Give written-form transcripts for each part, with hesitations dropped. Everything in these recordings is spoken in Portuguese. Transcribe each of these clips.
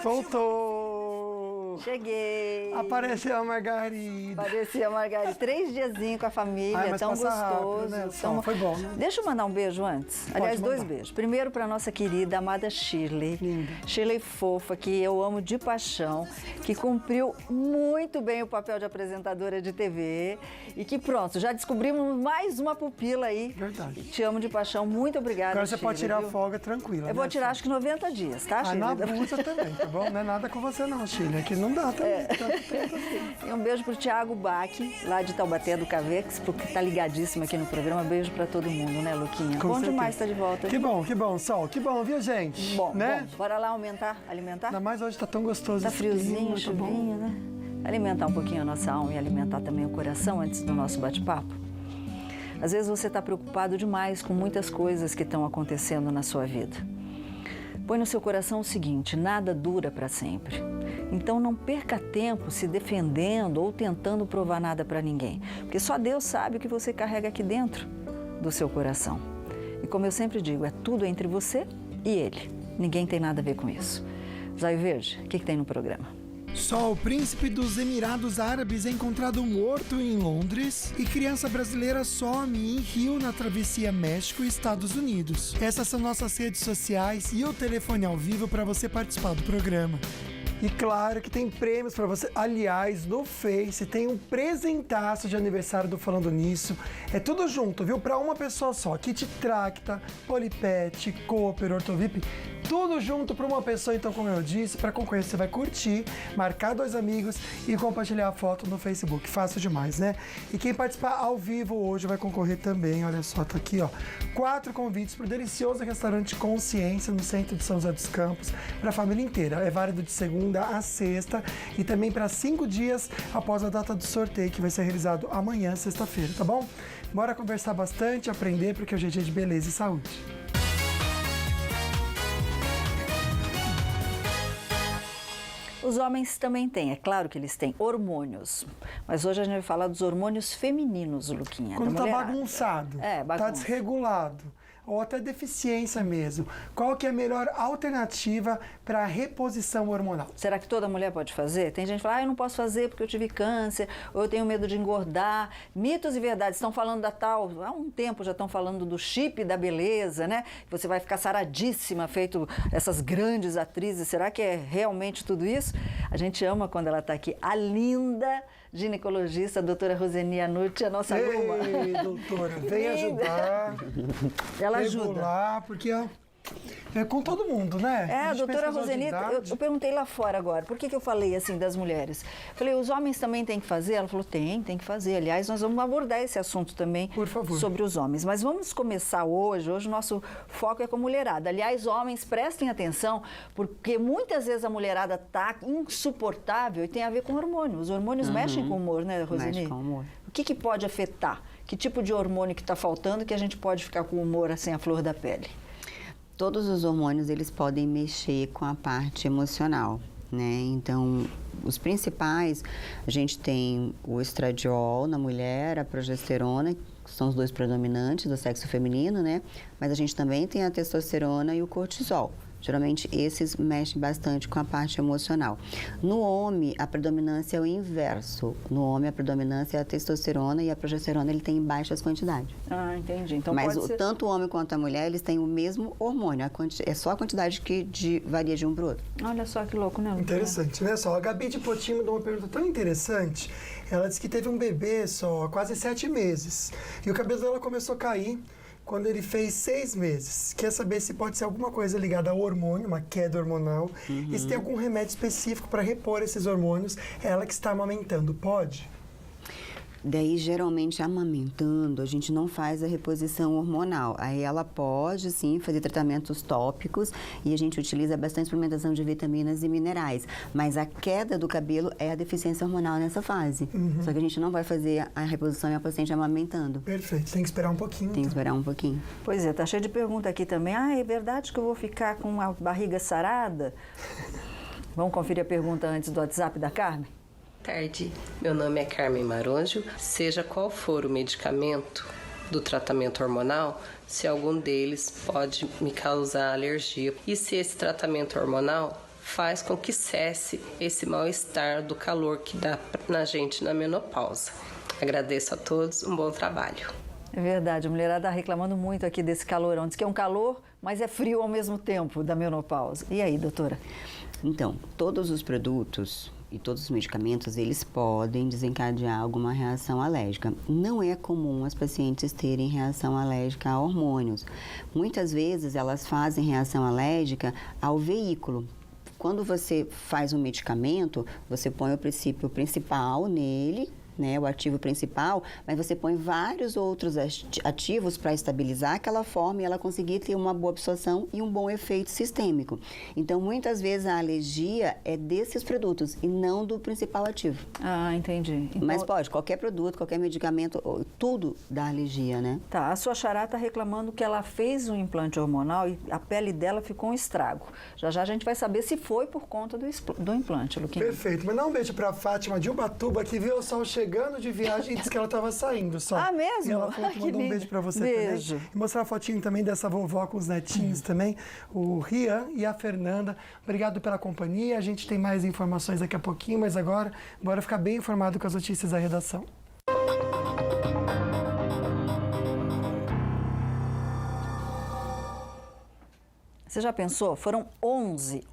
Voltou! Cheguei! Apareceu a Margarida. Apareceu a Margarida. 3 diazinhos com a família, Ai, mas tão passa gostoso. rápido, né? Tão... Foi bom, né? Deixa eu mandar um beijo antes. Aliás, 2 beijos. Primeiro para nossa querida, amada Shirley. Linda. Shirley fofa, que eu amo de paixão, que cumpriu muito bem o papel de apresentadora de TV e que pronto, já descobrimos mais uma pupila aí. Verdade. Te amo de paixão. Muito obrigada, Agora você Shirley, pode tirar viu? a folga tranquila. Eu vou tirar acho que 90 dias, tá, Shirley? Não abusa também, tá bom? Não é nada com você não, Shirley. Aqui não dá também. E um beijo pro Thiago Bach, lá de Taubaté do Cavex, porque tá ligadíssimo aqui no programa. Beijo pra todo mundo, né, Luquinha? Com Bom certeza. demais estar de volta. Que bom, Sol. Que bom, viu, gente? Bom, né? bom, bora lá alimentar? Ainda mais hoje tá tão gostoso. Tá esse friozinho, clima, tá chuvinho, né? Alimentar um pouquinho a nossa alma e alimentar também o coração antes do nosso bate-papo. Às vezes você está preocupado demais com muitas coisas que estão acontecendo na sua vida. Põe no seu coração o seguinte: nada dura para sempre. Então não perca tempo se defendendo ou tentando provar nada para ninguém, porque só Deus sabe o que você carrega aqui dentro do seu coração. E como eu sempre digo, é tudo entre você e Ele. Ninguém tem nada a ver com isso. Zóio Verde, o que tem no programa? Sol, príncipe dos Emirados Árabes, é encontrado morto em Londres e criança brasileira some em Rio na travessia México e Estados Unidos. Essas são nossas redes sociais e o telefone ao vivo para você participar do programa. E claro que tem prêmios para você. Aliás, no Face tem um presentaço de aniversário do Falando Nisso. É tudo junto, viu? Para uma pessoa só. Kit Tracta, Polipet, Cooper, Ortovip. Tudo junto para uma pessoa. Então, como eu disse, para concorrer você vai curtir, marcar 2 amigos e compartilhar a foto no Facebook. Fácil demais, né? E quem participar ao vivo hoje vai concorrer também. Olha só, tá aqui, ó. 4 convites para o delicioso restaurante Consciência no centro de São José dos Campos para a família inteira. É válido de segunda a sexta e também para 5 dias após a data do sorteio, que vai ser realizado amanhã, sexta-feira, tá bom? Bora conversar bastante, aprender, porque hoje é dia de beleza e saúde. Os homens também têm, é claro que eles têm hormônios. Mas hoje a gente vai falar dos hormônios femininos, Luquinha. Quando tá bagunçado, tá desregulado, ou até deficiência mesmo, qual que é a melhor alternativa para a reposição hormonal? Será que toda mulher pode fazer? Tem gente que fala, eu não posso fazer porque eu tive câncer, ou eu tenho medo de engordar. Mitos e verdades, estão falando da tal, há um tempo já estão falando do chip da beleza, né? Você vai ficar saradíssima, feito essas grandes atrizes. Será que é realmente tudo isso? A gente ama quando ela está aqui, a linda ginecologista, a doutora Roseni Anucci, a nossa aluna. Ei, doutora, vem ajudar. Ela regular, ajuda. Porque é com todo mundo, né? A doutora Roseni, eu perguntei lá fora agora, por que eu falei assim das mulheres? Falei, os homens também têm que fazer? Ela falou, tem que fazer. Aliás, nós vamos abordar esse assunto também, por favor, sobre os homens. Mas vamos começar hoje o nosso foco é com a mulherada. Aliás, homens, prestem atenção, porque muitas vezes a mulherada tá insuportável e tem a ver com hormônio. Os hormônios mexem com o humor, né, Roseni? Mexe com o humor. O que pode afetar? Que tipo de hormônio que está faltando que a gente pode ficar com o humor assim, a flor da pele? Todos os hormônios, eles podem mexer com a parte emocional, né? Então, os principais, a gente tem o estradiol na mulher, a progesterona, que são os 2 predominantes do sexo feminino, né? Mas a gente também tem a testosterona e o cortisol. Geralmente, esses mexem bastante com a parte emocional. No homem, a predominância é o inverso. No homem, a predominância é a testosterona e a progesterona, ele tem em baixas quantidades. Ah, entendi. Então, mas pode ser... tanto o homem quanto a mulher, eles têm o mesmo hormônio. É só a quantidade que varia de um para o outro. Olha só que louco, né? Interessante, né? Só a Gabi de Potinho mandou uma pergunta tão interessante. Ela disse que teve um bebê só há quase 7 meses. E o cabelo dela começou a cair quando ele fez 6 meses. Quer saber se pode ser alguma coisa ligada ao hormônio, uma queda hormonal, e se tem algum remédio específico para repor esses hormônios. Ela que está amamentando, pode? Daí, geralmente, amamentando, a gente não faz a reposição hormonal. Aí ela pode, sim, fazer tratamentos tópicos e a gente utiliza bastante suplementação de vitaminas e minerais. Mas a queda do cabelo é a deficiência hormonal nessa fase. Só que a gente não vai fazer a reposição e a paciente amamentando. Perfeito, tem que esperar um pouquinho. Tem que esperar um pouquinho. Pois é, tá cheio de pergunta aqui também. Ah, é verdade que eu vou ficar com a barriga sarada? Vamos conferir a pergunta antes do WhatsApp da Carmen? Tarde. Meu nome é Carmen Maronjo. Seja qual for o medicamento do tratamento hormonal, se algum deles pode me causar alergia. E se esse tratamento hormonal faz com que cesse esse mal-estar do calor que dá na gente na menopausa. Agradeço a todos, um bom trabalho. É verdade, a mulherada está reclamando muito aqui desse calorão. Diz que é um calor, mas é frio ao mesmo tempo da menopausa. E aí, doutora? Então, todos os produtos e todos os medicamentos, eles podem desencadear alguma reação alérgica. Não é comum as pacientes terem reação alérgica a hormônios. Muitas vezes elas fazem reação alérgica ao veículo. Quando você faz um medicamento, você põe o princípio principal nele, né, o ativo principal, mas você põe vários outros ativos para estabilizar aquela forma e ela conseguir ter uma boa absorção e um bom efeito sistêmico. Então, muitas vezes a alergia é desses produtos e não do principal ativo. Ah, entendi. Então... Mas pode, qualquer produto, qualquer medicamento, tudo dá alergia, né? Tá, a sua xará está reclamando que ela fez um implante hormonal e a pele dela ficou um estrago. Já já a gente vai saber se foi por conta do implante, Luquinha. Perfeito. Mandar um beijo para a Fátima de Ubatuba, que viu o sol chegando de viagem e disse que ela estava saindo só. Ah, mesmo? E ela falou que mandou um beijo para você beijo. também. E mostrar a fotinho também dessa vovó com os netinhos também, o Rian e a Fernanda. Obrigado pela companhia. A gente tem mais informações daqui a pouquinho, mas agora, bora ficar bem informado com as notícias da redação. Você já pensou? Foram 11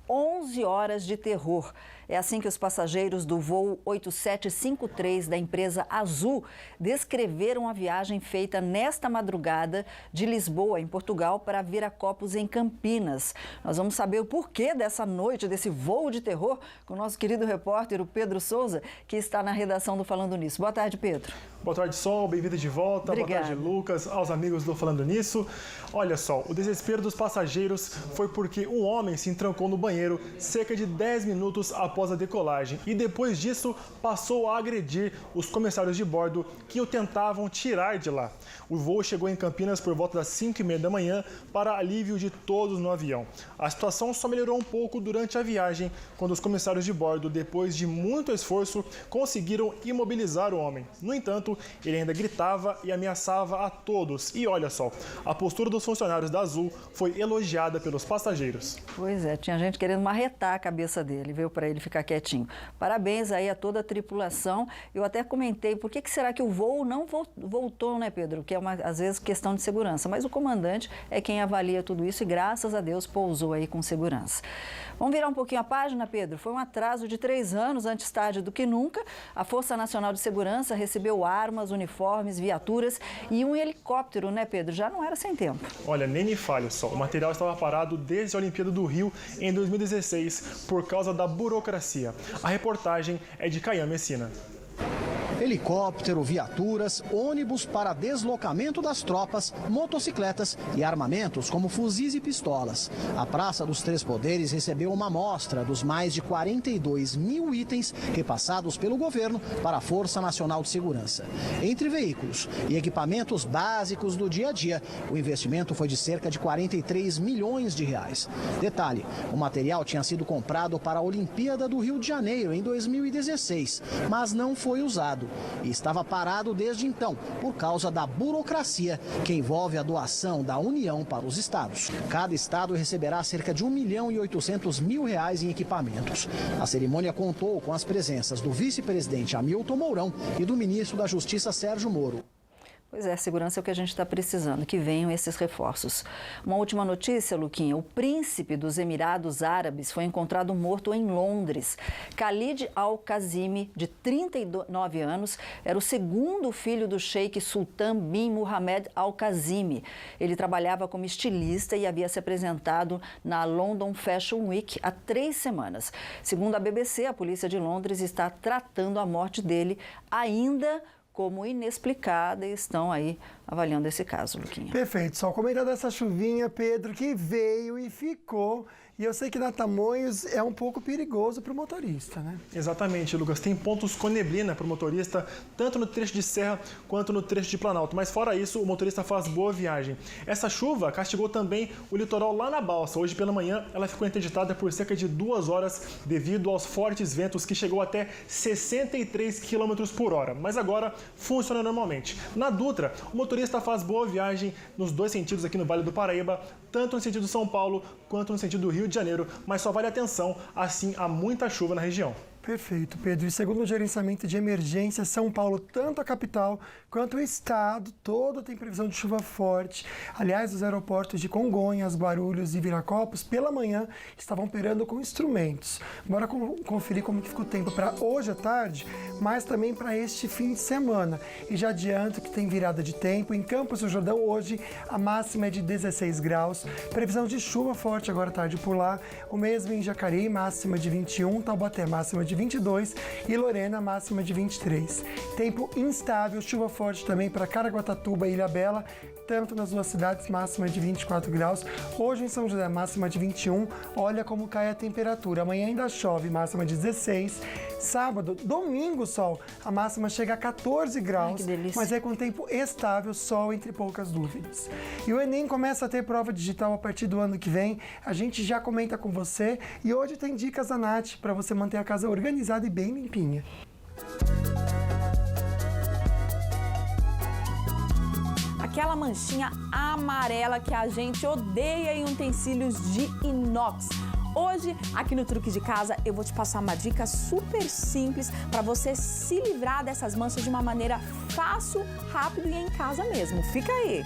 horas de terror. É assim que os passageiros do voo 8753 da empresa Azul descreveram a viagem feita nesta madrugada de Lisboa, em Portugal, para Viracopos, em Campinas. Nós vamos saber o porquê dessa noite, desse voo de terror, com o nosso querido repórter, o Pedro Souza, que está na redação do Falando Nisso. Boa tarde, Pedro. Boa tarde, Sol. Bem-vindo de volta. Obrigada. Boa tarde, Lucas, aos amigos do Falando Nisso. Olha, Sol, o desespero dos passageiros foi porque um homem se entrancou no banheiro cerca de 10 minutos após a decolagem e depois disso passou a agredir os comissários de bordo que o tentavam tirar de lá. O voo chegou em Campinas por volta das 5h30 da manhã para alívio de todos no avião. A situação só melhorou um pouco durante a viagem, quando os comissários de bordo, depois de muito esforço, conseguiram imobilizar o homem. No entanto, ele ainda gritava e ameaçava a todos. E olha só, a postura dos funcionários da Azul foi elogiada pelos passageiros. Pois é, tinha gente querendo marretar a cabeça dele, veio para ele ficar quietinho. Parabéns aí a toda a tripulação. Eu até comentei, por que será que o voo não voltou, né, Pedro? Que é às vezes questão de segurança, mas o comandante é quem avalia tudo isso e graças a Deus pousou aí com segurança. Vamos virar um pouquinho a página, Pedro? Foi um atraso de 3 anos, antes tarde do que nunca. A Força Nacional de Segurança recebeu armas, uniformes, viaturas e um helicóptero, né, Pedro? Já não era sem tempo. Olha, nem me falha só, o material estava parado desde a Olimpíada do Rio em 2016 por causa da burocracia. A reportagem é de Caian Messina. Helicóptero, viaturas, ônibus para deslocamento das tropas, motocicletas e armamentos como fuzis e pistolas. A Praça dos Três Poderes recebeu uma amostra dos mais de 42 mil itens repassados pelo governo para a Força Nacional de Segurança. Entre veículos e equipamentos básicos do dia a dia, o investimento foi de cerca de 43 milhões de reais. Detalhe, o material tinha sido comprado para a Olimpíada do Rio de Janeiro em 2016, mas não foi usado. E estava parado desde então, por causa da burocracia que envolve a doação da União para os estados. Cada estado receberá cerca de R$ 1.800.000 em equipamentos. A cerimônia contou com as presenças do vice-presidente Hamilton Mourão e do ministro da Justiça Sérgio Moro. Pois é, segurança é o que a gente está precisando, que venham esses reforços. Uma última notícia, Luquinha. O príncipe dos Emirados Árabes foi encontrado morto em Londres. Khalid Al-Qasimi, de 39 anos, era o segundo filho do sheik Sultan bin Mohammed Al-Qasimi. Ele trabalhava como estilista e havia se apresentado na London Fashion Week há 3 semanas. Segundo a BBC, a polícia de Londres está tratando a morte dele ainda como inexplicada e estão aí avaliando esse caso, Luquinha. Perfeito. Só comentando essa chuvinha, Pedro, que veio e ficou. E eu sei que na Tamoios é um pouco perigoso para o motorista, né? Exatamente, Lucas. Tem pontos com neblina para o motorista, tanto no trecho de serra quanto no trecho de Planalto. Mas fora isso, o motorista faz boa viagem. Essa chuva castigou também o litoral lá na Balsa. Hoje pela manhã, ela ficou interditada por cerca de 2 horas devido aos fortes ventos que chegou até 63 km por hora. Mas agora funciona normalmente. Na Dutra, o motorista faz boa viagem nos 2 sentidos aqui no Vale do Paraíba, tanto no sentido São Paulo quanto no sentido Rio Rio de Janeiro, mas só vale atenção, assim há muita chuva na região. Perfeito, Pedro. E segundo o gerenciamento de emergência, São Paulo, tanto a capital quanto o estado, todo tem previsão de chuva forte. Aliás, os aeroportos de Congonhas, Guarulhos e Viracopos, pela manhã, estavam operando com instrumentos. Bora conferir como que fica o tempo para hoje à tarde, mas também para este fim de semana. E já adianto que tem virada de tempo. Em Campos do Jordão, hoje, a máxima é de 16 graus. Previsão de chuva forte agora à tarde por lá. O mesmo em Jacareí, máxima de 21. Taubaté, máxima de 22 e Lorena, máxima de 23. Tempo instável, chuva forte também para Caraguatatuba e Ilhabela, tanto nas duas cidades, máxima de 24 graus. Hoje em São José, máxima de 21. Olha como cai a temperatura. Amanhã ainda chove, máxima de 16. Sábado, domingo, sol, a máxima chega a 14 graus. Ai, que delícia. Mas é com tempo estável, sol entre poucas dúvidas. E o Enem começa a ter prova digital a partir do ano que vem. A gente já comenta com você e hoje tem dicas da Nath para você manter a casa organizada e bem limpinha. Aquela manchinha amarela que a gente odeia em utensílios de inox. Hoje, aqui no Truque de Casa, eu vou te passar uma dica super simples para você se livrar dessas manchas de uma maneira fácil, rápido e em casa mesmo. Fica aí!